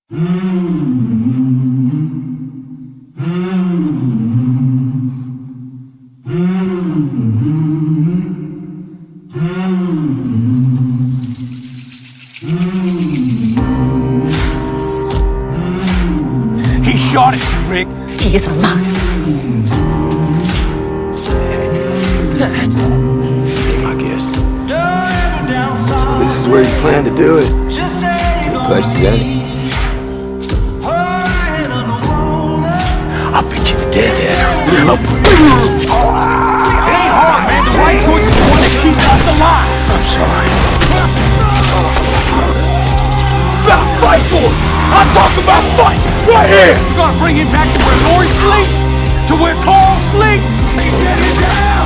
He shot at you, Rick. He is alive. I guess. So this is where you plan to do it? Good place as any. I'll beat you to death, Ed. It ain't hard, man. The right choice is the one that keeps us alive. I'm sorry. Gotta fight for it. I'm talking about fight right here. You gotta bring him back to where Lori sleeps, to where Carl sleeps.